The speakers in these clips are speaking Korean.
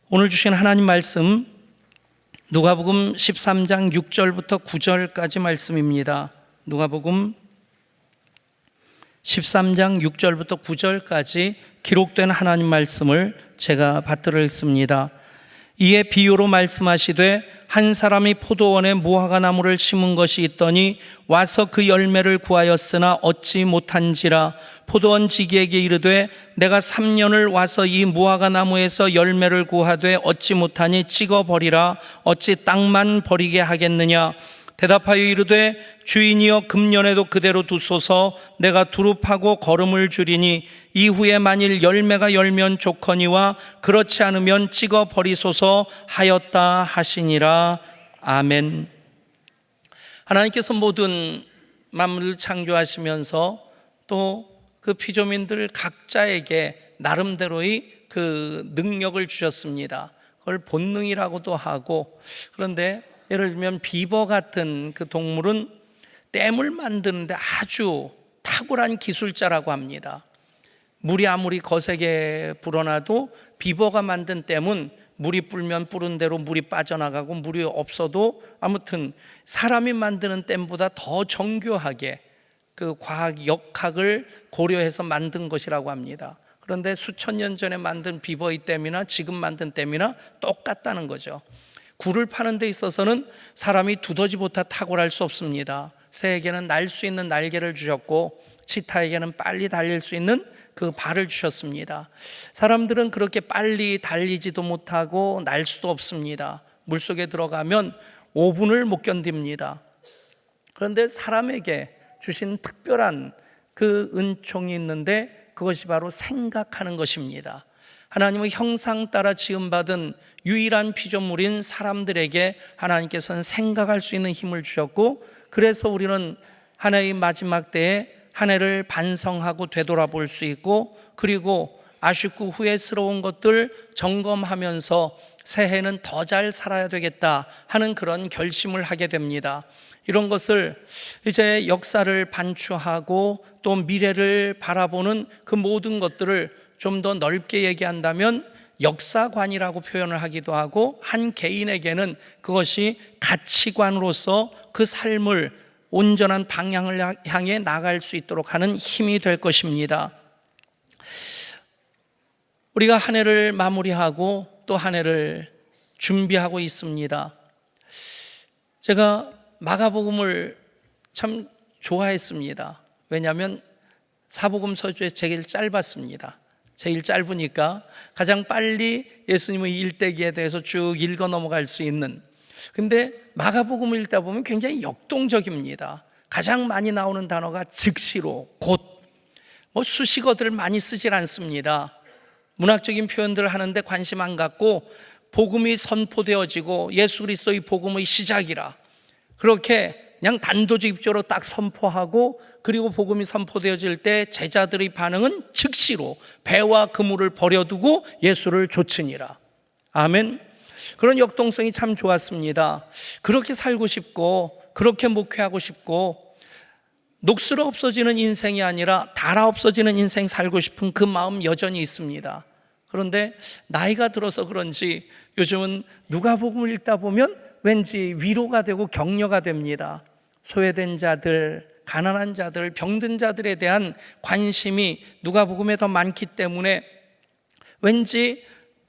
오늘 주신 하나님 말씀 누가복음 13장 6절부터 9절까지 말씀입니다. 누가복음 13장 6절부터 9절까지 기록된 하나님 말씀을 제가 받들었습니다. 이에 비유로 말씀하시되 한 사람이 포도원에 무화과 나무를 심은 것이 있더니 와서 그 열매를 구하였으나 얻지 못한지라. 포도원 지기에게 이르되 내가 3년을 와서 이 무화과 나무에서 열매를 구하되 얻지 못하니 찍어버리라. 어찌 땅만 버리게 하겠느냐. 대답하여 이르되 주인이여 금년에도 그대로 두소서. 내가 두릅하고 거름을 주리니 이후에 만일 열매가 열면 좋거니와 그렇지 않으면 찍어 버리소서 하였다 하시니라. 아멘. 하나님께서 모든 만물을 창조하시면서 또 그 피조민들 각자에게 나름대로의 그 능력을 주셨습니다. 그걸 본능이라고도 하고, 그런데 예를 들면 비버 같은 그 동물은 댐을 만드는데 아주 탁월한 기술자라고 합니다. 물이 아무리 거세게 불어나도 비버가 만든 댐은 물이 불면 부른 대로 물이 빠져나가고, 물이 없어도 아무튼 사람이 만드는 댐보다 더 정교하게 그 과학 역학을 고려해서 만든 것이라고 합니다. 그런데 수천 년 전에 만든 비버의 댐이나 지금 만든 댐이나 똑같다는 거죠. 굴을 파는 데 있어서는 사람이 두더지보다 탁월할 수 없습니다. 새에게는 날 수 있는 날개를 주셨고 치타에게는 빨리 달릴 수 있는 그 발을 주셨습니다. 사람들은 그렇게 빨리 달리지도 못하고 날 수도 없습니다. 물속에 들어가면 5분을 못 견딥니다. 그런데 사람에게 주신 특별한 그 은총이 있는데 그것이 바로 생각하는 것입니다. 하나님의 형상 따라 지음받은 유일한 피조물인 사람들에게 하나님께서는 생각할 수 있는 힘을 주셨고, 그래서 우리는 한 해의 마지막 때에 한 해를 반성하고 되돌아볼 수 있고, 그리고 아쉽고 후회스러운 것들 점검하면서 새해는 더 잘 살아야 되겠다 하는 그런 결심을 하게 됩니다. 이런 것을 이제 역사를 반추하고 또 미래를 바라보는 그 모든 것들을 좀 더 넓게 얘기한다면 역사관이라고 표현을 하기도 하고, 한 개인에게는 그것이 가치관으로서 그 삶을 온전한 방향을 향해 나갈 수 있도록 하는 힘이 될 것입니다. 우리가 한 해를 마무리하고 또 한 해를 준비하고 있습니다. 제가 마가복음을 참 좋아했습니다. 왜냐하면 사복음서 중에 제일 짧았습니다. 제일 짧으니까 가장 빨리 예수님의 일대기에 대해서 쭉 읽어 넘어갈 수 있는. 근데 마가복음을 읽다 보면 굉장히 역동적입니다. 가장 많이 나오는 단어가 즉시로, 곧, 수식어들을 많이 쓰질 않습니다. 문학적인 표현들을 하는데 관심 안 갖고 복음이 선포되어지고 예수 그리스도의 복음의 시작이라 그렇게 그냥 단도직입적으로 딱 선포하고, 그리고 복음이 선포되어질 때 제자들의 반응은 즉시로 배와 그물을 버려두고 예수를 좇으니라. 아멘. 그런 역동성이 참 좋았습니다. 그렇게 살고 싶고 그렇게 목회하고 싶고, 녹슬어 없어지는 인생이 아니라 닳아 없어지는 인생 살고 싶은 그 마음 여전히 있습니다. 그런데 나이가 들어서 그런지 요즘은 누가복음을 읽다 보면 왠지 위로가 되고 격려가 됩니다. 소외된 자들, 가난한 자들, 병든 자들에 대한 관심이 누가복음에 더 많기 때문에 왠지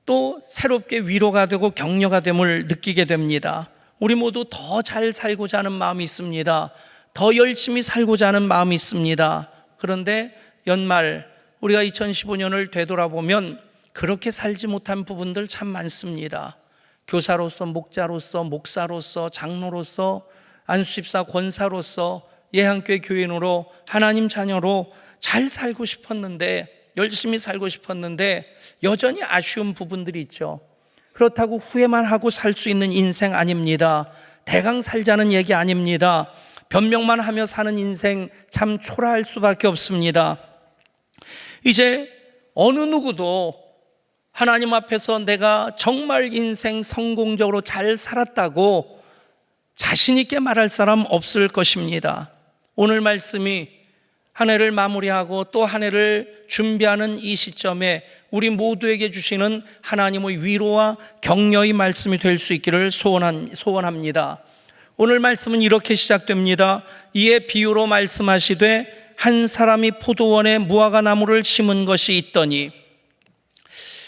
또 새롭게 위로가 되고 격려가 됨을 느끼게 됩니다. 우리 모두 더 잘 살고자 하는 마음이 있습니다. 더 열심히 살고자 하는 마음이 있습니다. 그런데 연말 우리가 2015년을 되돌아보면 그렇게 살지 못한 부분들 참 많습니다. 교사로서, 목자로서, 목사로서, 장로로서, 안수집사 권사로서, 예한교회 교인으로, 하나님 자녀로 잘 살고 싶었는데, 열심히 살고 싶었는데 여전히 아쉬운 부분들이 있죠. 그렇다고 후회만 하고 살 수 있는 인생 아닙니다. 대강 살자는 얘기 아닙니다. 변명만 하며 사는 인생 참 초라할 수밖에 없습니다. 이제 어느 누구도 하나님 앞에서 내가 정말 인생 성공적으로 잘 살았다고 자신 있게 말할 사람 없을 것입니다. 오늘 말씀이 한 해를 마무리하고 또 한 해를 준비하는 이 시점에 우리 모두에게 주시는 하나님의 위로와 격려의 말씀이 될 수 있기를 소원합니다. 오늘 말씀은 이렇게 시작됩니다. 이에 비유로 말씀하시되 한 사람이 포도원에 무화과 나무를 심은 것이 있더니,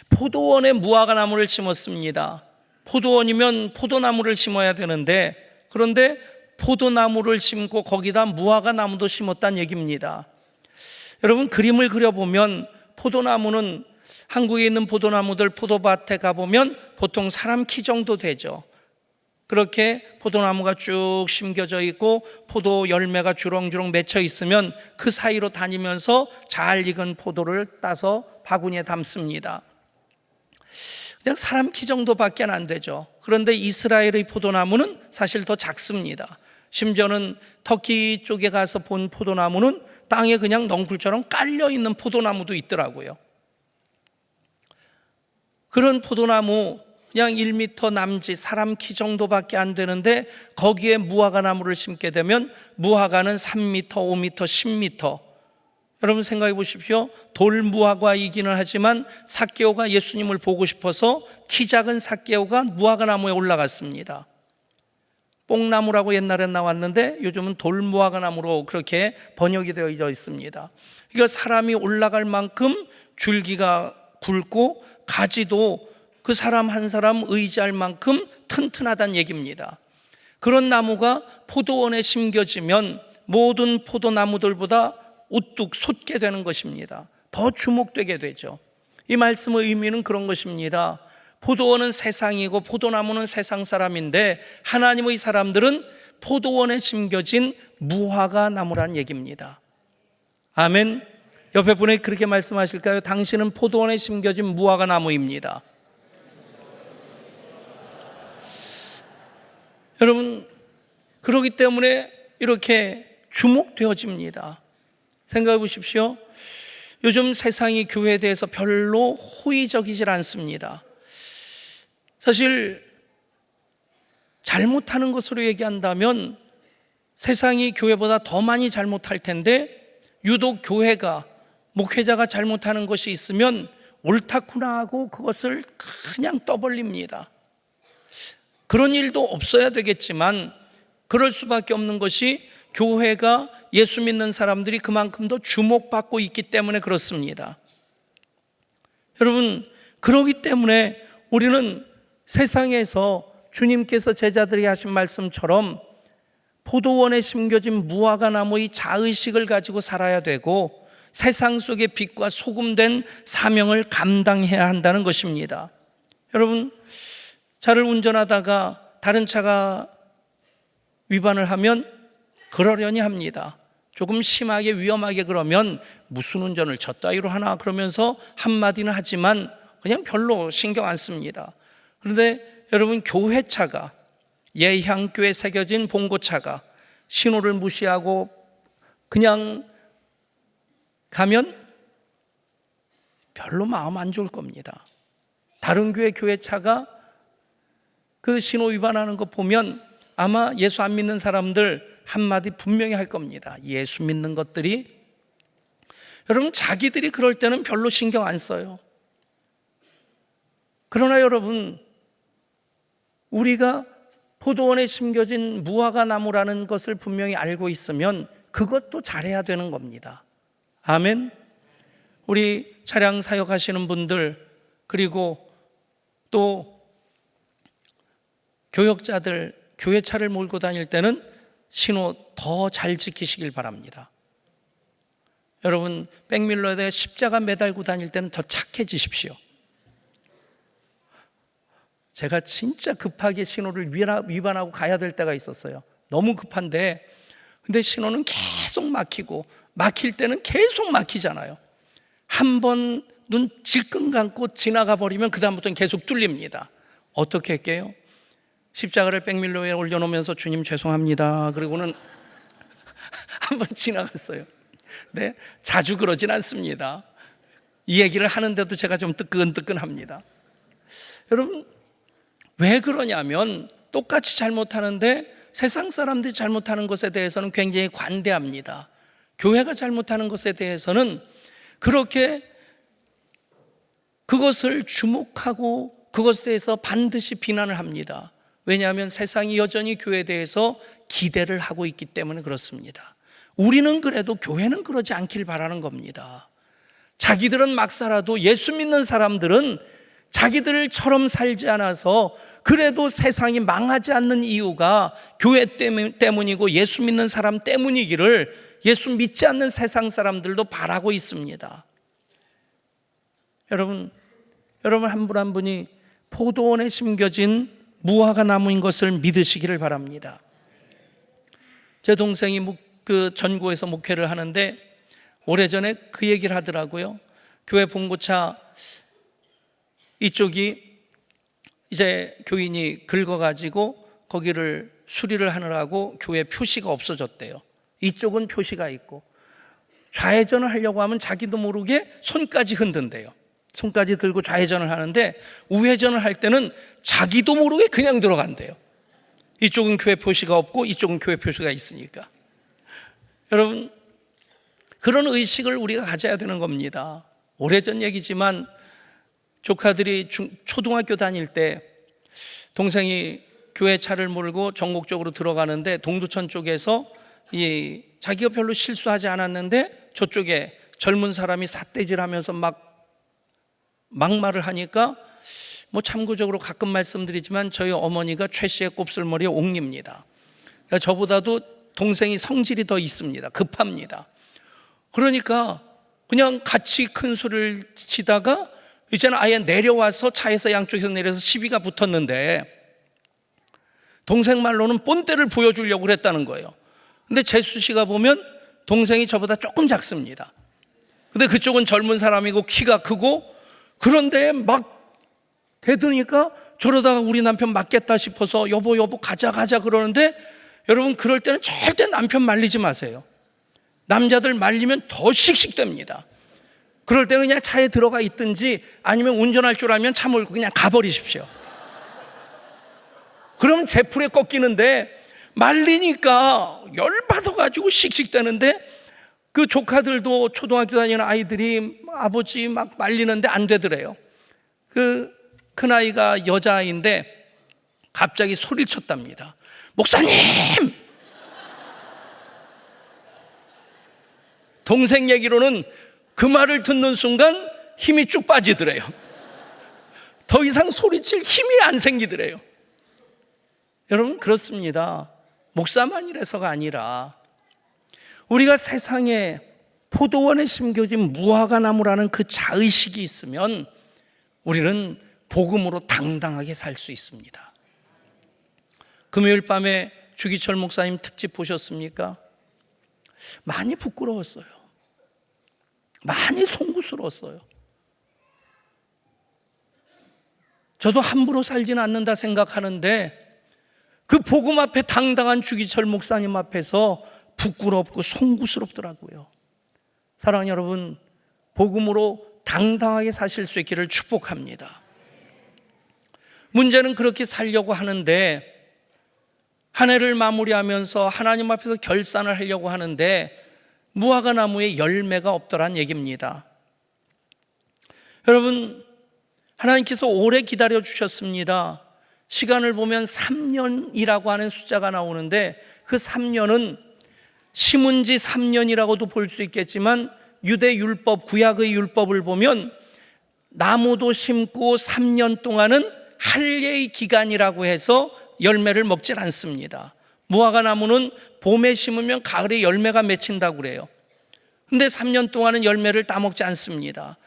포도원에 무화과 나무를 심었습니다. 포도원이면 포도나무를 심어야 되는데, 그런데 포도나무를 심고 거기다 무화과 나무도 심었다는 얘기입니다. 여러분, 그림을 그려보면 포도나무는, 한국에 있는 포도나무들 포도밭에 가보면 보통 사람 키 정도 되죠. 그렇게 포도나무가 쭉 심겨져 있고 포도 열매가 주렁주렁 맺혀 있으면 그 사이로 다니면서 잘 익은 포도를 따서 바구니에 담습니다. 그냥 사람 키 정도밖에 안 되죠. 그런데 이스라엘의 포도나무는 사실 더 작습니다. 심지어는 터키 쪽에 가서 본 포도나무는 땅에 그냥 넝쿨처럼 깔려 있는 포도나무도 있더라고요. 그런 포도나무 그냥 1m 남짓, 사람 키 정도밖에 안 되는데 거기에 무화과 나무를 심게 되면 무화과는 3m, 5m, 10m. 여러분 생각해 보십시오. 돌무화과이기는 하지만 삭개오가 예수님을 보고 싶어서 키 작은 삭개오가 무화과 나무에 올라갔습니다. 뽕나무라고 옛날엔 나왔는데 요즘은 돌무화과 나무로 그렇게 번역이 되어 있습니다. 그러니까 사람이 올라갈 만큼 줄기가 굵고 가지도 그 사람 한 사람 의지할 만큼 튼튼하다는 얘기입니다. 그런 나무가 포도원에 심겨지면 모든 포도나무들보다 우뚝 솟게 되는 것입니다. 더 주목되게 되죠. 이 말씀의 의미는 그런 것입니다. 포도원은 세상이고 포도나무는 세상 사람인데 하나님의 사람들은 포도원에 심겨진 무화과 나무라는 얘기입니다. 아멘. 옆에 분이 그렇게 말씀하실까요? 당신은 포도원에 심겨진 무화과 나무입니다. 여러분, 그렇기 때문에 이렇게 주목되어집니다. 생각해 보십시오. 요즘 세상이 교회에 대해서 별로 호의적이질 않습니다. 사실 잘못하는 것으로 얘기한다면 세상이 교회보다 더 많이 잘못할 텐데 유독 교회가, 목회자가 잘못하는 것이 있으면 옳다구나 하고 그것을 그냥 떠벌립니다. 그런 일도 없어야 되겠지만 그럴 수밖에 없는 것이 교회가 예수 믿는 사람들이 그만큼 더 주목받고 있기 때문에 그렇습니다. 여러분, 그러기 때문에 우리는 세상에서 주님께서 제자들이 하신 말씀처럼 포도원에 심겨진 무화과 나무의 자의식을 가지고 살아야 되고 세상 속의 빛과 소금된 사명을 감당해야 한다는 것입니다. 여러분, 차를 운전하다가 다른 차가 위반을 하면 그러려니 합니다. 조금 심하게 위험하게 그러면 무슨 운전을 저 따위로 하나 그러면서 한마디는 하지만 그냥 별로 신경 안 씁니다. 그런데 여러분, 교회차가, 예향교에 새겨진 봉고차가 신호를 무시하고 그냥 가면 별로 마음 안 좋을 겁니다. 다른 교회 교회차가 그 신호 위반하는 거 보면 아마 예수 안 믿는 사람들 한마디 분명히 할 겁니다. 예수 믿는 것들이. 여러분, 자기들이 그럴 때는 별로 신경 안 써요. 그러나 여러분, 우리가 포도원에 심겨진 무화과 나무라는 것을 분명히 알고 있으면 그것도 잘해야 되는 겁니다. 아멘. 우리 차량 사역하시는 분들, 그리고 또 교역자들, 교회차를 몰고 다닐 때는 신호 더 잘 지키시길 바랍니다. 여러분, 백밀러에 십자가 매달고 다닐 때는 더 착해지십시오. 제가 진짜 급하게 신호를 위반하고 가야 될 때가 있었어요. 너무 급한데, 근데 신호는 계속 막히고, 막힐 때는 계속 막히잖아요. 한 번 눈 질끈 감고 지나가 버리면 그 다음부터는 계속 뚫립니다. 어떻게 할게요? 십자가를 백밀러에 올려놓으면서 주님 죄송합니다. 그리고는 한번 지나갔어요. 네, 자주 그러진 않습니다. 이 얘기를 하는데도 제가 좀 뜨끈뜨끈합니다. 여러분, 왜 그러냐면 똑같이 잘못하는데 세상 사람들이 잘못하는 것에 대해서는 굉장히 관대합니다. 교회가 잘못하는 것에 대해서는 그렇게 그것을 주목하고 그것에 대해서 반드시 비난을 합니다. 왜냐하면 세상이 여전히 교회에 대해서 기대를 하고 있기 때문에 그렇습니다. 우리는 그래도 교회는 그러지 않길 바라는 겁니다. 자기들은 막 살아도 예수 믿는 사람들은 자기들처럼 살지 않아서 그래도 세상이 망하지 않는 이유가 교회 때문이고 예수 믿는 사람 때문이기를 예수 믿지 않는 세상 사람들도 바라고 있습니다. 여러분 한 분 한 분이 포도원에 심겨진 무화과 나무인 것을 믿으시기를 바랍니다. 제 동생이 전고에서 목회를 하는데 오래전에 그 얘기를 하더라고요. 교회 봉고차 이쪽이 이제 교인이 긁어가지고 거기를 수리를 하느라고 교회 표시가 없어졌대요. 이쪽은 표시가 있고 좌회전을 하려고 하면 자기도 모르게 손까지 흔든대요. 손까지 들고 좌회전을 하는데 우회전을 할 때는 자기도 모르게 그냥 들어간대요. 이쪽은 교회 표시가 없고 이쪽은 교회 표시가 있으니까. 여러분, 그런 의식을 우리가 가져야 되는 겁니다. 오래전 얘기지만 조카들이 초등학교 다닐 때 동생이 교회 차를 몰고 전국적으로 들어가는데 동두천 쪽에서 자기가 별로 실수하지 않았는데 저쪽에 젊은 사람이 삿대질하면서 막말을 하니까 참고적으로 가끔 말씀드리지만 저희 어머니가 최 씨의 곱슬머리에 옥립니다. 그러니까 저보다도 동생이 성질이 더 있습니다. 급합니다. 그러니까 그냥 같이 큰 소리를 치다가 이제는 아예 내려와서 차에서 양쪽에서 내려서 시비가 붙었는데 동생 말로는 본때를 보여주려고 그랬다는 거예요. 근데 재수 씨가 보면 동생이 저보다 조금 작습니다. 근데 그쪽은 젊은 사람이고 키가 크고 그런데 막 대드니까 저러다가 우리 남편 맞겠다 싶어서 여보 가자 그러는데 여러분 그럴 때는 절대 남편 말리지 마세요. 남자들 말리면 더 씩씩됩니다. 그럴 때는 그냥 차에 들어가 있든지 아니면 운전할 줄 알면 차 몰고 그냥 가버리십시오. 그러면 제풀에 꺾이는데 말리니까 열받아가지고 씩씩대는데 그 조카들도 초등학교 다니는 아이들이 아버지 막 말리는데 안 되더래요. 그 큰아이가 여자아이인데 갑자기 소리를 쳤답니다. 목사님! 동생 얘기로는 그 말을 듣는 순간 힘이 쭉 빠지더래요. 더 이상 소리칠 힘이 안 생기더래요. 여러분 그렇습니다. 목사만이라서가 아니라 우리가 세상에 포도원에 심겨진 무화과 나무라는 그 자의식이 있으면 우리는 복음으로 당당하게 살 수 있습니다. 금요일 밤에 주기철 목사님 특집 보셨습니까? 많이 부끄러웠어요. 많이 송구스러웠어요. 저도 함부로 살지는 않는다 생각하는데 그 복음 앞에 당당한 주기철 목사님 앞에서 부끄럽고 송구스럽더라고요. 사랑하는 여러분, 복음으로 당당하게 사실 수 있기를 축복합니다. 문제는 그렇게 살려고 하는데 한 해를 마무리하면서 하나님 앞에서 결산을 하려고 하는데 무화과 나무에 열매가 없더란 얘기입니다. 여러분, 하나님께서 오래 기다려 주셨습니다. 시간을 보면 3년이라고 하는 숫자가 나오는데 그 3년은 심은 지 3년이라고도 볼 수 있겠지만 유대 율법, 구약의 율법을 보면 나무도 심고 3년 동안은 할례의 기간이라고 해서 열매를 먹질 않습니다. 무화과 나무는 봄에 심으면 가을에 열매가 맺힌다고 그래요. 근데 3년 동안은 열매를 따먹지 않습니다.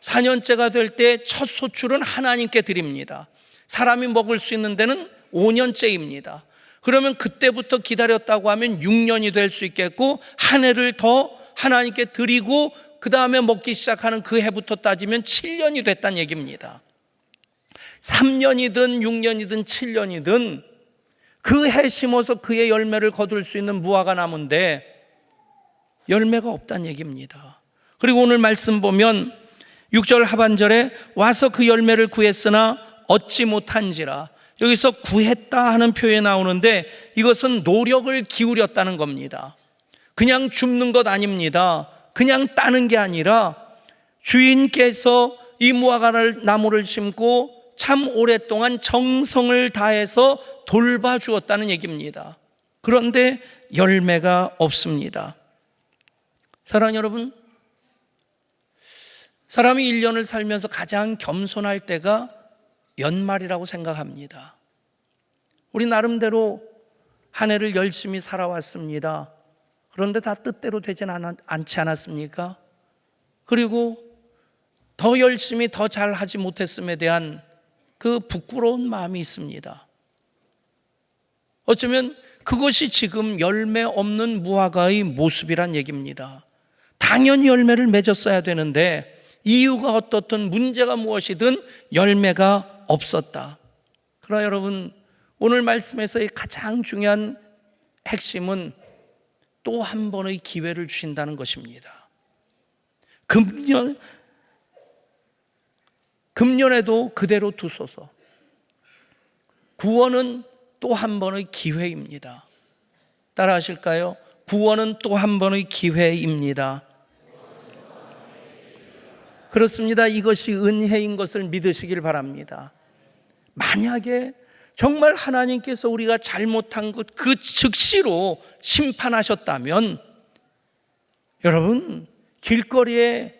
4년째가 될 때 첫 소출은 하나님께 드립니다. 사람이 먹을 수 있는 데는 5년째입니다. 그러면 그때부터 기다렸다고 하면 6년이 될 수 있겠고 한 해를 더 하나님께 드리고 그 다음에 먹기 시작하는 그 해부터 따지면 7년이 됐다는 얘기입니다. 3년이든 6년이든 7년이든 그 해 심어서 그의 열매를 거둘 수 있는 무화과 나무인데 열매가 없다는 얘기입니다. 그리고 오늘 말씀 보면 6절 하반절에 와서 그 열매를 구했으나 얻지 못한지라, 여기서 구했다 하는 표현이 나오는데 이것은 노력을 기울였다는 겁니다. 그냥 줍는 것 아닙니다. 그냥 따는 게 아니라 주인께서 이 무화과 나무를 심고 참 오랫동안 정성을 다해서 돌봐주었다는 얘기입니다. 그런데 열매가 없습니다. 사랑하는 여러분, 사람이 1년을 살면서 가장 겸손할 때가 연말이라고 생각합니다. 우리 나름대로 한 해를 열심히 살아왔습니다. 그런데 다 뜻대로 되진 않지 않았습니까? 그리고 더 열심히 더 잘하지 못했음에 대한 그 부끄러운 마음이 있습니다. 어쩌면 그것이 지금 열매 없는 무화과의 모습이란 얘기입니다. 당연히 열매를 맺었어야 되는데 이유가 어떻든 문제가 무엇이든 열매가 없었다. 그러나 여러분, 오늘 말씀에서의 가장 중요한 핵심은 또 한 번의 기회를 주신다는 것입니다. 금년에도 그대로 두소서. 구원은 또 한 번의 기회입니다. 따라 하실까요? 구원은 또 한 번의 기회입니다. 그렇습니다. 이것이 은혜인 것을 믿으시길 바랍니다. 만약에 정말 하나님께서 우리가 잘못한 것 그 즉시로 심판하셨다면, 여러분, 길거리에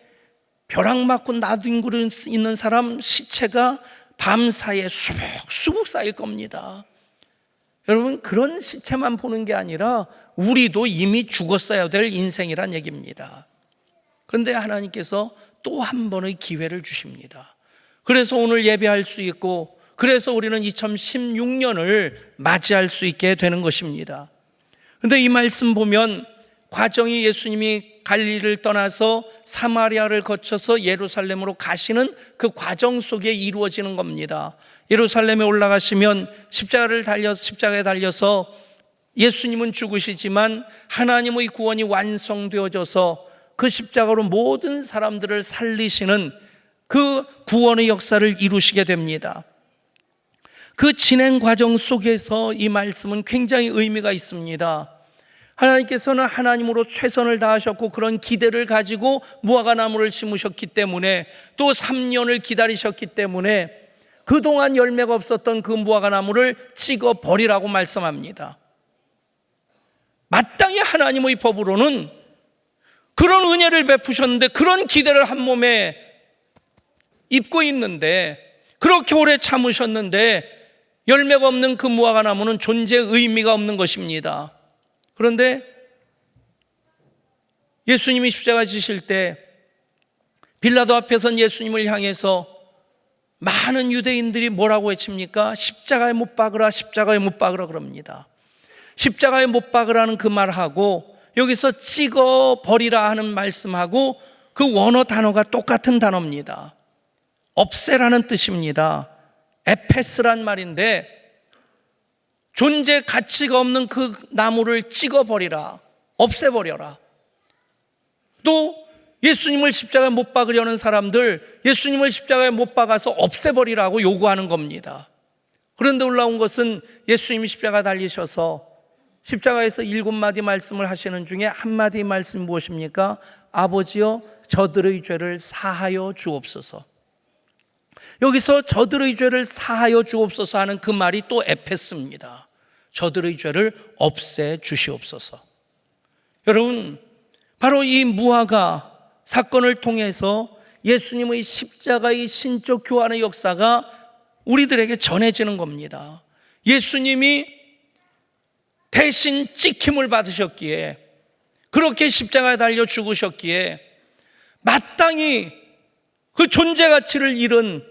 벼락 맞고 나뒹굴 있는 사람 시체가 밤사이에 수북수북 쌓일 겁니다. 여러분, 그런 시체만 보는 게 아니라 우리도 이미 죽었어야 될 인생이란 얘기입니다. 그런데 하나님께서 또 한 번의 기회를 주십니다. 그래서 오늘 예배할 수 있고, 그래서 우리는 2016년을 맞이할 수 있게 되는 것입니다. 그런데 이 말씀 보면 과정이 예수님이 갈릴리를 떠나서 사마리아를 거쳐서 예루살렘으로 가시는 그 과정 속에 이루어지는 겁니다. 예루살렘에 올라가시면 십자가에 달려서 예수님은 죽으시지만 하나님의 구원이 완성되어져서 그 십자가로 모든 사람들을 살리시는 그 구원의 역사를 이루시게 됩니다. 그 진행 과정 속에서 이 말씀은 굉장히 의미가 있습니다. 하나님께서는 하나님으로 최선을 다하셨고 그런 기대를 가지고 무화과 나무를 심으셨기 때문에, 또 3년을 기다리셨기 때문에 그동안 열매가 없었던 그 무화과 나무를 찍어 버리라고 말씀합니다. 마땅히 하나님의 법으로는 그런 은혜를 베푸셨는데, 그런 기대를 한 몸에 입고 있는데, 그렇게 오래 참으셨는데 열매가 없는 그 무화과 나무는 존재의 의미가 없는 것입니다. 그런데 예수님이 십자가 지실 때 빌라도 앞에 선 예수님을 향해서 많은 유대인들이 뭐라고 외칩니까? 십자가에 못 박으라, 십자가에 못 박으라 그럽니다. 십자가에 못 박으라는 그 말하고 여기서 찍어 버리라 하는 말씀하고 그 원어 단어가 똑같은 단어입니다. 없애라는 뜻입니다. 에페스란 말인데, 존재 가치가 없는 그 나무를 찍어버리라, 없애버려라. 또 예수님을 십자가에 못 박으려는 사람들, 예수님을 십자가에 못 박아서 없애버리라고 요구하는 겁니다. 그런데 올라온 것은 예수님이 십자가 달리셔서 십자가에서 7마디 말씀을 하시는 중에 한 마디 말씀 무엇입니까? 아버지여 저들의 죄를 사하여 주옵소서. 여기서 저들의 죄를 사하여 주옵소서 하는 그 말이 또 에페스입니다. 저들의 죄를 없애 주시옵소서. 여러분, 바로 이 무화과 사건을 통해서 예수님의 십자가의 신적 교환의 역사가 우리들에게 전해지는 겁니다. 예수님이 대신 찍힘을 받으셨기에, 그렇게 십자가에 달려 죽으셨기에 마땅히 그 존재 가치를 잃은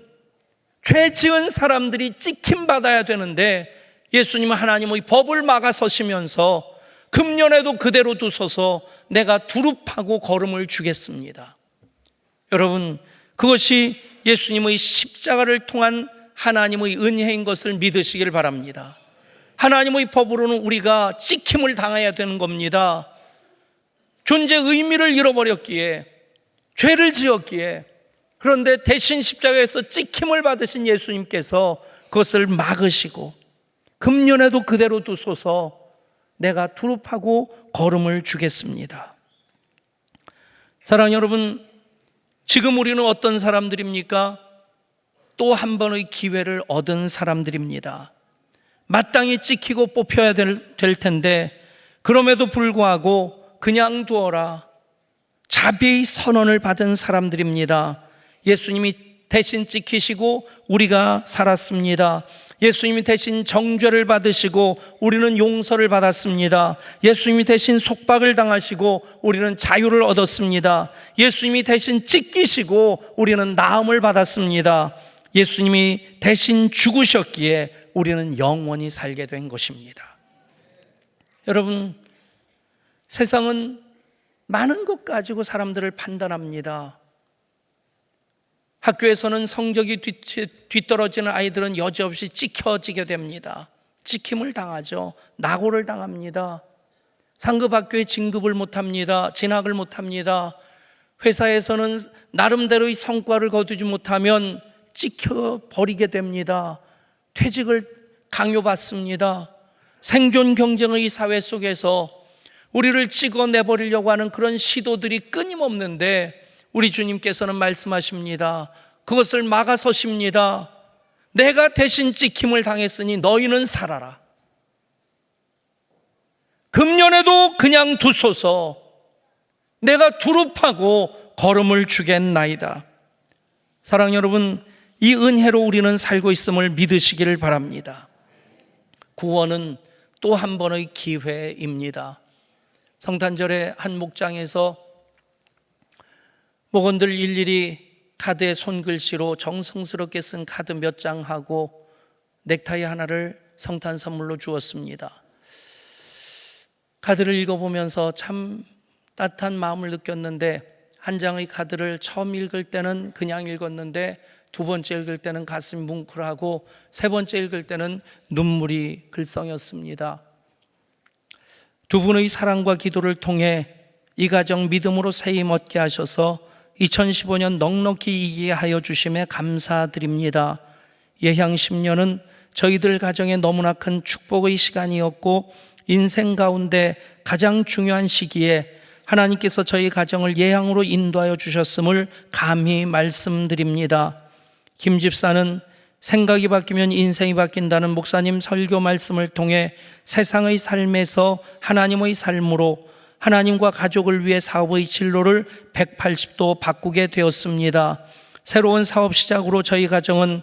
죄 지은 사람들이 찍힘 받아야 되는데, 예수님은 하나님의 법을 막아서시면서 금년에도 그대로 두소서, 내가 두릅하고 걸음을 주겠습니다. 여러분, 그것이 예수님의 십자가를 통한 하나님의 은혜인 것을 믿으시길 바랍니다. 하나님의 법으로는 우리가 찍힘을 당해야 되는 겁니다. 존재 의미를 잃어버렸기에, 죄를 지었기에, 그런데 대신 십자가에서 찍힘을 받으신 예수님께서 그것을 막으시고 금년에도 그대로 두소서, 내가 두릅하고 걸음을 주겠습니다. 사랑하는 여러분, 지금 우리는 어떤 사람들입니까? 또 한 번의 기회를 얻은 사람들입니다. 마땅히 찍히고 뽑혀야 될 텐데 그럼에도 불구하고 그냥 두어라 자비의 선언을 받은 사람들입니다. 예수님이 대신 찍히시고 우리가 살았습니다. 예수님이 대신 정죄를 받으시고 우리는 용서를 받았습니다. 예수님이 대신 속박을 당하시고 우리는 자유를 얻었습니다. 예수님이 대신 찢기시고 우리는 나음을 받았습니다. 예수님이 대신 죽으셨기에 우리는 영원히 살게 된 것입니다. 여러분, 세상은 많은 것 가지고 사람들을 판단합니다. 학교에서는 성적이 뒤떨어지는 아이들은 여지없이 찍혀지게 됩니다. 찍힘을 당하죠. 낙오를 당합니다. 상급 학교에 진급을 못합니다. 진학을 못합니다. 회사에서는 나름대로의 성과를 거두지 못하면 찍혀버리게 됩니다. 퇴직을 강요받습니다. 생존 경쟁의 사회 속에서 우리를 찍어내버리려고 하는 그런 시도들이 끊임없는데 우리 주님께서는 말씀하십니다. 그것을 막아서십니다. 내가 대신 찍힘을 당했으니 너희는 살아라. 금년에도 그냥 두소서. 내가 두릅하고 걸음을 주겠나이다. 사랑하는 여러분, 이 은혜로 우리는 살고 있음을 믿으시기를 바랍니다. 구원은 또 한 번의 기회입니다. 성탄절에 한 목장에서 목원들 일일이 카드에 손글씨로 정성스럽게 쓴 카드 몇 장하고 넥타이 하나를 성탄 선물로 주었습니다. 카드를 읽어보면서 참 따뜻한 마음을 느꼈는데 한 장의 카드를 처음 읽을 때는 그냥 읽었는데 두 번째 읽을 때는 가슴이 뭉클하고 세 번째 읽을 때는 눈물이 글썽였습니다. 두 분의 사랑과 기도를 통해 이 가정 믿음으로 세임 얻게 하셔서 2015년 넉넉히 이기게 하여 주심에 감사드립니다. 예향 10년은 저희들 가정에 너무나 큰 축복의 시간이었고 인생 가운데 가장 중요한 시기에 하나님께서 저희 가정을 예향으로 인도하여 주셨음을 감히 말씀드립니다. 김 집사는 생각이 바뀌면 인생이 바뀐다는 목사님 설교 말씀을 통해 세상의 삶에서 하나님의 삶으로 하나님과 가족을 위해 사업의 진로를 180도 바꾸게 되었습니다. 새로운 사업 시작으로 저희 가정은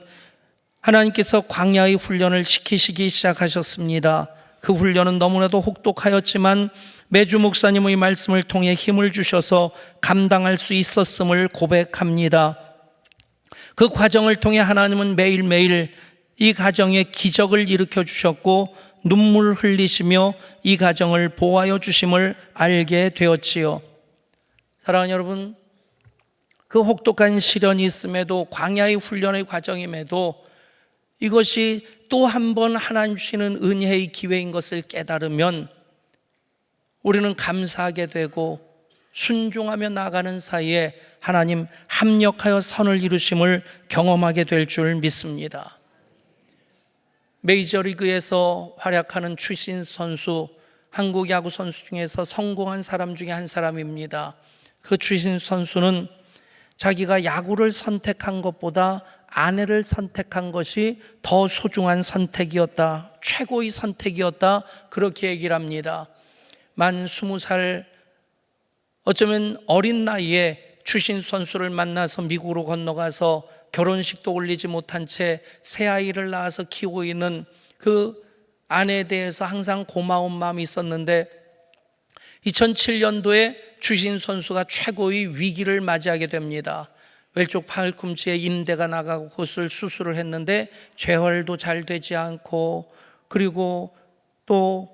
하나님께서 광야의 훈련을 시키시기 시작하셨습니다. 그 훈련은 너무나도 혹독하였지만 매주 목사님의 말씀을 통해 힘을 주셔서 감당할 수 있었음을 고백합니다. 그 과정을 통해 하나님은 매일매일 이 가정에 기적을 일으켜 주셨고 눈물 흘리시며 이 가정을 보호하여 주심을 알게 되었지요. 사랑하는 여러분, 그 혹독한 시련이 있음에도 광야의 훈련의 과정임에도 이것이 또 한 번 하나님 주시는 은혜의 기회인 것을 깨달으면 우리는 감사하게 되고 순종하며 나아가는 사이에 하나님 합력하여 선을 이루심을 경험하게 될 줄 믿습니다. 메이저리그에서 활약하는 추신 선수, 한국 야구 선수 중에서 성공한 사람 중에 한 사람입니다. 그 추신 선수는 자기가 야구를 선택한 것보다 아내를 선택한 것이 더 소중한 선택이었다, 최고의 선택이었다, 그렇게 얘기를 합니다. 만 20살, 어쩌면 어린 나이에 추신 선수를 만나서 미국으로 건너가서 결혼식도 올리지 못한 채 새 아이를 낳아서 키우고 있는 그 아내에 대해서 항상 고마운 마음이 있었는데 2007년도에 추신 선수가 최고의 위기를 맞이하게 됩니다. 왼쪽 팔꿈치에 인대가 나가고 그것을 수술을 했는데 재활도 잘 되지 않고, 그리고 또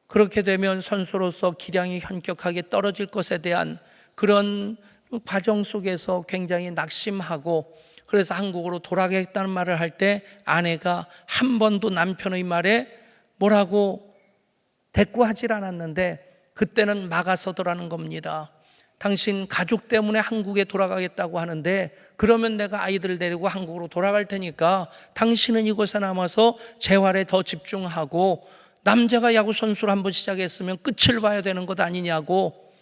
그렇게 되면 선수로서 기량이 현격하게 떨어질 것에 대한 그런 과정 속에서 굉장히 낙심하고, 그래서 한국으로 돌아가겠다는 말을 할 때 아내가 한 번도 남편의 말에 뭐라고 대꾸하질 않았는데 그때는 막아서더라는 겁니다. 당신 가족 때문에 한국에 돌아가겠다고 하는데 그러면 내가 아이들을 데리고 한국으로 돌아갈 테니까 당신은 이곳에 남아서 재활에 더 집중하고 남자가 야구 선수를 한번 시작했으면 끝을 봐야 되는 것 아니냐고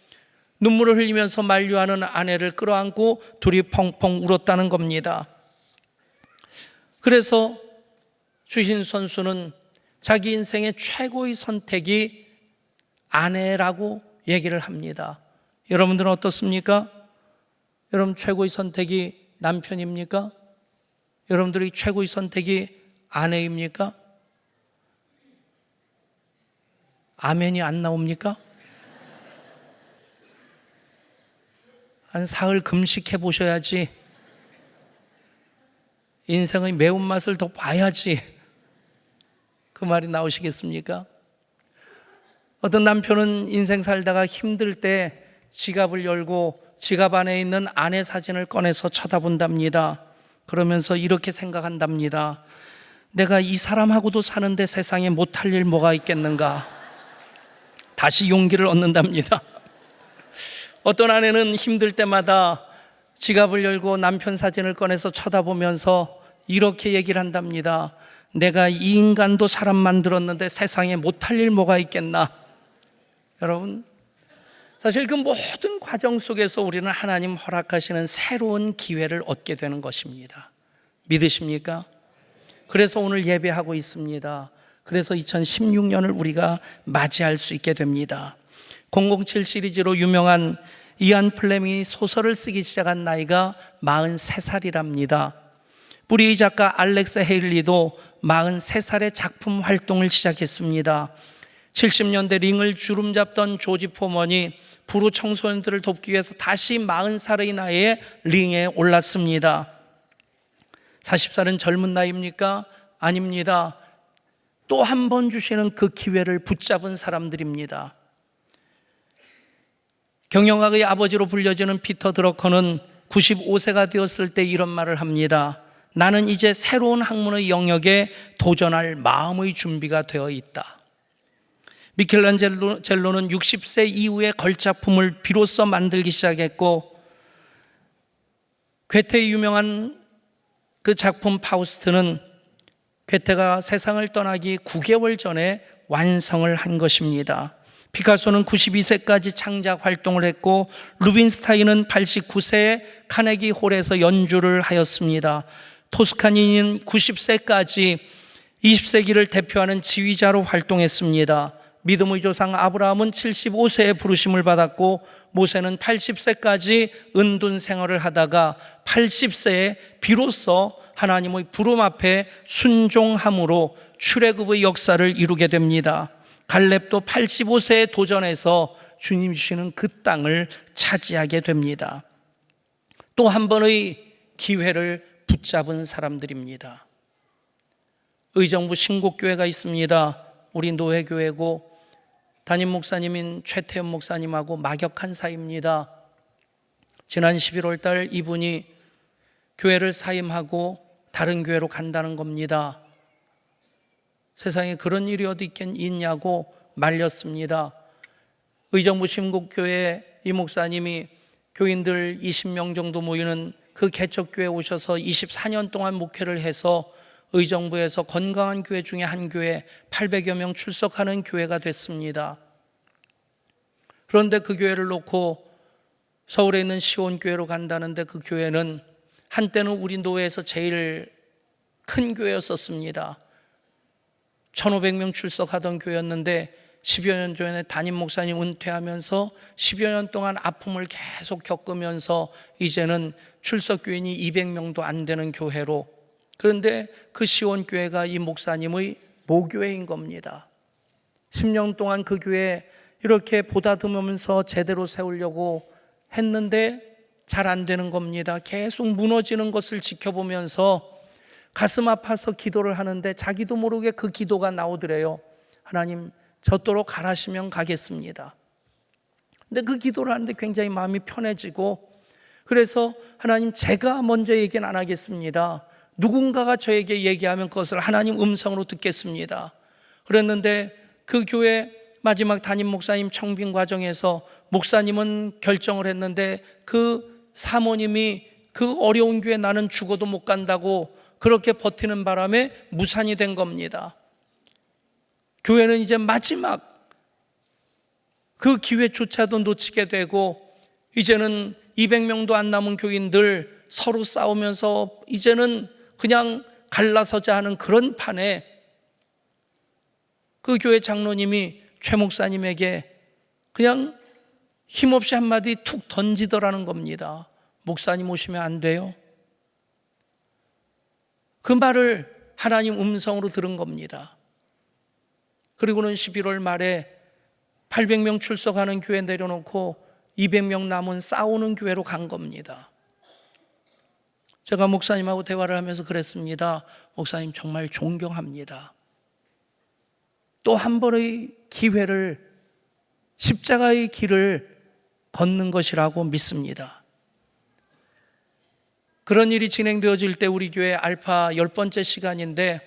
눈물을 흘리면서 만류하는 아내를 끌어안고 둘이 펑펑 울었다는 겁니다. 그래서 주신 선수는 자기 인생의 최고의 선택이 아내라고 얘기를 합니다. 여러분들은 어떻습니까? 여러분 최고의 선택이 남편입니까? 여러분들의 최고의 선택이 아내입니까? 아멘이 안 나옵니까? 한 사흘 금식해 보셔야지, 인생의 매운맛을 더 봐야지 그 말이 나오시겠습니까? 어떤 남편은 인생 살다가 힘들 때 지갑을 열고 지갑 안에 있는 아내 사진을 꺼내서 쳐다본답니다. 그러면서 이렇게 생각한답니다. 내가 이 사람하고도 사는데 세상에 못할 일 뭐가 있겠는가? 다시 용기를 얻는답니다. 어떤 아내는 힘들 때마다 지갑을 열고 남편 사진을 꺼내서 쳐다보면서 이렇게 얘기를 한답니다. 내가 이 인간도 사람 만들었는데 세상에 못할 일 뭐가 있겠나? 여러분, 사실 그 모든 과정 속에서 우리는 하나님 허락하시는 새로운 기회를 얻게 되는 것입니다. 믿으십니까? 그래서 오늘 예배하고 있습니다. 그래서 2016년을 우리가 맞이할 수 있게 됩니다. 007 시리즈로 유명한 이안 플레밍이 소설을 쓰기 시작한 나이가 43살이랍니다. 뿌리의 작가 알렉스 헤일리도 43살에 작품 활동을 시작했습니다. 70년대 링을 주름잡던 조지 포먼이 불우 청소년들을 돕기 위해서 다시 40살의 나이에 링에 올랐습니다. 40살은 젊은 나이입니까? 아닙니다. 또 한 번 주시는 그 기회를 붙잡은 사람들입니다. 경영학의 아버지로 불려지는 피터 드러커는 95세가 되었을 때 이런 말을 합니다. 나는 이제 새로운 학문의 영역에 도전할 마음의 준비가 되어 있다. 미켈란젤로는 60세 이후에 걸작품을 비로소 만들기 시작했고, 괴테의 유명한 그 작품 파우스트는 괴테가 세상을 떠나기 9개월 전에 완성을 한 것입니다. 피카소는 92세까지 창작 활동을 했고, 루빈스타인은 89세에 카네기 홀에서 연주를 하였습니다. 토스카니는 90세까지 20세기를 대표하는 지휘자로 활동했습니다. 믿음의 조상 아브라함은 75세에 부르심을 받았고, 모세는 80세까지 은둔 생활을 하다가 80세에 비로소 하나님의 부름 앞에 순종함으로 출애굽의 역사를 이루게 됩니다. 갈렙도 85세에 도전해서 주님 주시는 그 땅을 차지하게 됩니다. 또 한 번의 기회를 붙잡은 사람들입니다. 의정부 신곡교회가 있습니다. 우리 노회교회고 담임 목사님인 최태현 목사님하고 막역한 사이입니다. 지난 11월 달 이분이 교회를 사임하고 다른 교회로 간다는 겁니다. 세상에 그런 일이 어디 있냐고 말렸습니다. 의정부 신곡교회 이 목사님이 교인들 20명 정도 모이는 그 개척교회에 오셔서 24년 동안 목회를 해서 의정부에서 건강한 교회 중에 한 교회 800여 명 출석하는 교회가 됐습니다. 그런데 그 교회를 놓고 서울에 있는 시온교회로 간다는데, 그 교회는 한때는 우리 노회에서 제일 큰 교회였었습니다. 1500명 출석하던 교회였는데 10여 년 전에 담임 목사님 은퇴하면서 10여 년 동안 아픔을 계속 겪으면서 이제는 출석 교인이 200명도 안 되는 교회로, 그런데 그 시온교회가 이 목사님의 모교회인 겁니다. 10년 동안 그 교회 이렇게 보다듬으면서 제대로 세우려고 했는데 잘 안 되는 겁니다. 계속 무너지는 것을 지켜보면서 가슴 아파서 기도를 하는데 자기도 모르게 그 기도가 나오더래요. 하나님, 저토록 가라시면 가겠습니다. 근데 그 기도를 하는데 굉장히 마음이 편해지고, 그래서 하나님, 제가 먼저 얘기는 안 하겠습니다. 누군가가 저에게 얘기하면 그것을 하나님 음성으로 듣겠습니다. 그랬는데 그 교회 마지막 담임 목사님 청빙 과정에서 목사님은 결정을 했는데 그 사모님이 그 어려운 교회 나는 죽어도 못 간다고 그렇게 버티는 바람에 무산이 된 겁니다. 교회는 이제 마지막 그 기회조차도 놓치게 되고, 이제는 200명도 안 남은 교인들 서로 싸우면서 이제는 그냥 갈라서자 하는 그런 판에 그 교회 장로님이 최 목사님에게 그냥 힘없이 한마디 툭 던지더라는 겁니다. 목사님 오시면 안 돼요? 그 말을 하나님 음성으로 들은 겁니다. 그리고는 11월 말에 800명 출석하는 교회 내려놓고 200명 남은 싸우는 교회로 간 겁니다. 제가 목사님하고 대화를 하면서 그랬습니다. 목사님 정말 존경합니다. 또 한 번의 기회를, 십자가의 길을 걷는 것이라고 믿습니다. 그런 일이 진행되어질 때 우리 교회 알파 10번째 시간인데,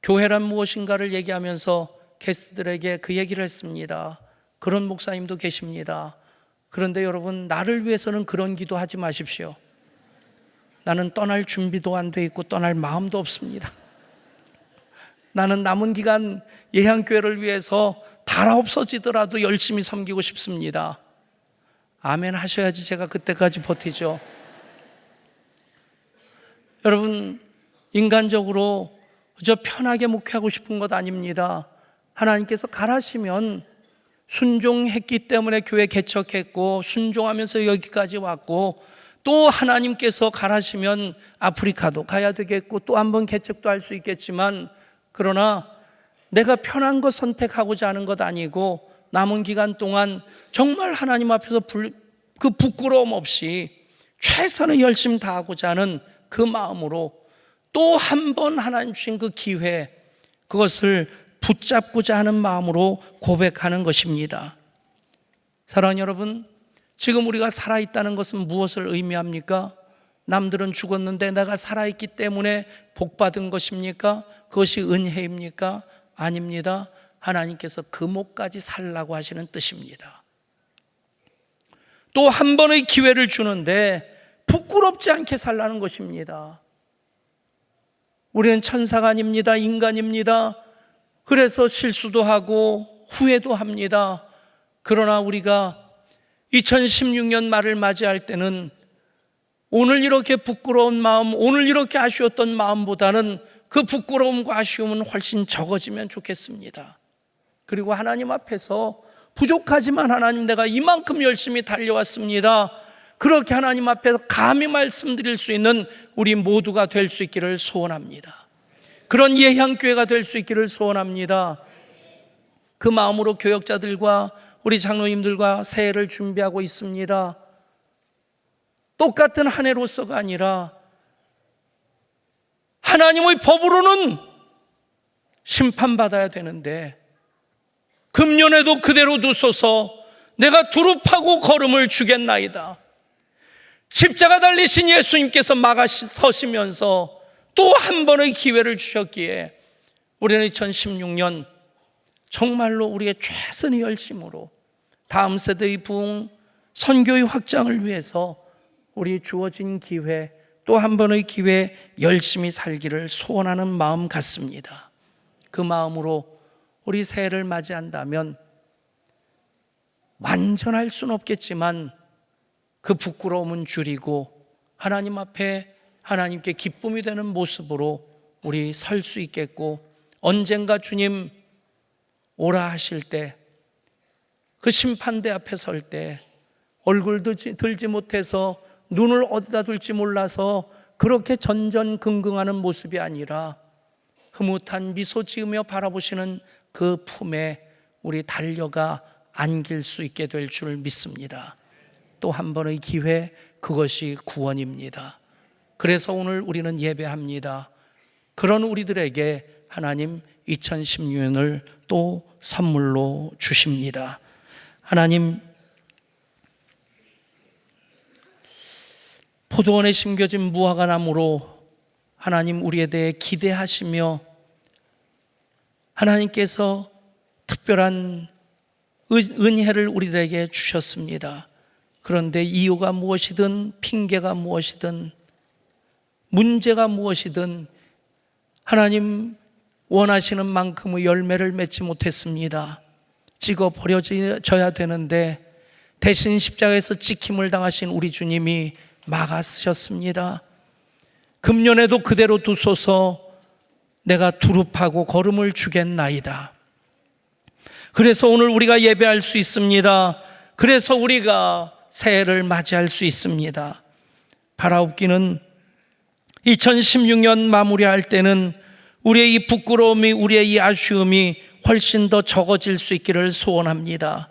교회란 무엇인가를 얘기하면서 게스트들에게 그 얘기를 했습니다. 그런 목사님도 계십니다. 그런데 여러분, 나를 위해서는 그런 기도하지 마십시오. 나는 떠날 준비도 안 돼 있고 떠날 마음도 없습니다. 나는 남은 기간 예향교회를 위해서 다 없어지더라도 열심히 섬기고 싶습니다. 아멘 하셔야지 제가 그때까지 버티죠. 여러분, 인간적으로 저 편하게 목회하고 싶은 것 아닙니다. 하나님께서 가라시면 순종했기 때문에 교회 개척했고, 순종하면서 여기까지 왔고, 또 하나님께서 가라시면 아프리카도 가야 되겠고 또 한 번 개척도 할 수 있겠지만, 그러나 내가 편한 것 선택하고자 하는 것 아니고 남은 기간 동안 정말 하나님 앞에서 그 부끄러움 없이 최선을 열심히 다하고자 하는 그 마음으로 또 한 번 하나님 주신 그 기회, 그것을 붙잡고자 하는 마음으로 고백하는 것입니다. 사랑하는 여러분, 지금 우리가 살아있다는 것은 무엇을 의미합니까? 남들은 죽었는데 내가 살아있기 때문에 복받은 것입니까? 그것이 은혜입니까? 아닙니다. 하나님께서 금옥까지 살라고 하시는 뜻입니다. 또 한 번의 기회를 주는데 부끄럽지 않게 살라는 것입니다. 우리는 천사가 아닙니다. 인간입니다. 그래서 실수도 하고 후회도 합니다. 그러나 우리가 2016년 말을 맞이할 때는 오늘 이렇게 부끄러운 마음, 오늘 이렇게 아쉬웠던 마음보다는 그 부끄러움과 아쉬움은 훨씬 적어지면 좋겠습니다. 그리고 하나님 앞에서 부족하지만 하나님, 내가 이만큼 열심히 달려왔습니다, 그렇게 하나님 앞에서 감히 말씀드릴 수 있는 우리 모두가 될 수 있기를 소원합니다. 그런 예향교회가 될 수 있기를 소원합니다. 그 마음으로 교역자들과 우리 장로님들과 새해를 준비하고 있습니다. 똑같은 한 해로서가 아니라 하나님의 법으로는 심판받아야 되는데, 금년에도 그대로 두소서, 내가 두릅하고 걸음을 주겠나이다. 십자가 달리신 예수님께서 막아서시면서 또 한 번의 기회를 주셨기에 우리는 2016년 정말로 우리의 최선의 열심으로 다음 세대의 부흥, 선교의 확장을 위해서 우리 주어진 기회, 또 한 번의 기회 열심히 살기를 소원하는 마음 같습니다. 그 마음으로 우리 새해를 맞이한다면 완전할 수는 없겠지만 그 부끄러움은 줄이고 하나님 앞에 하나님께 기쁨이 되는 모습으로 우리 설 수 있겠고, 언젠가 주님 오라 하실 때, 그 심판대 앞에 설 때 얼굴 들지 못해서 눈을 어디다 둘지 몰라서 그렇게 전전긍긍하는 모습이 아니라 흐뭇한 미소 지으며 바라보시는 그 품에 우리 달려가 안길 수 있게 될 줄 믿습니다. 또 한 번의 기회, 그것이 구원입니다. 그래서 오늘 우리는 예배합니다. 그런 우리들에게 하나님 2016년을 또 선물로 주십니다. 하나님, 포도원에 심겨진 무화과 나무로 하나님 우리에 대해 기대하시며 하나님께서 특별한 은혜를 우리들에게 주셨습니다. 그런데 이유가 무엇이든, 핑계가 무엇이든, 문제가 무엇이든 하나님, 원하시는 만큼의 열매를 맺지 못했습니다. 찍어 버려져야 되는데 대신 십자가에서 찍힘을 당하신 우리 주님이 막아 쓰셨습니다. 금년에도 그대로 두소서 내가 두릅하고 걸음을 주겠나이다. 그래서 오늘 우리가 예배할 수 있습니다. 그래서 우리가 새해를 맞이할 수 있습니다. 바라옵기는 2016년 마무리할 때는 우리의 이 부끄러움이, 우리의 이 아쉬움이 훨씬 더 적어질 수 있기를 소원합니다.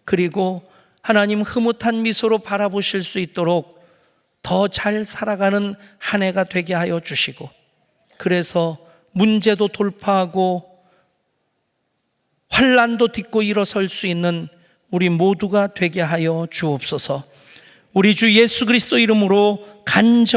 그리고 하나님 흐뭇한 미소로 바라보실 수 있도록 더 잘 살아가는 한 해가 되게 하여 주시고, 그래서 문제도 돌파하고 환난도 딛고 일어설 수 있는 우리 모두가 되게 하여 주옵소서. 우리 주 예수 그리스도 이름으로 간절히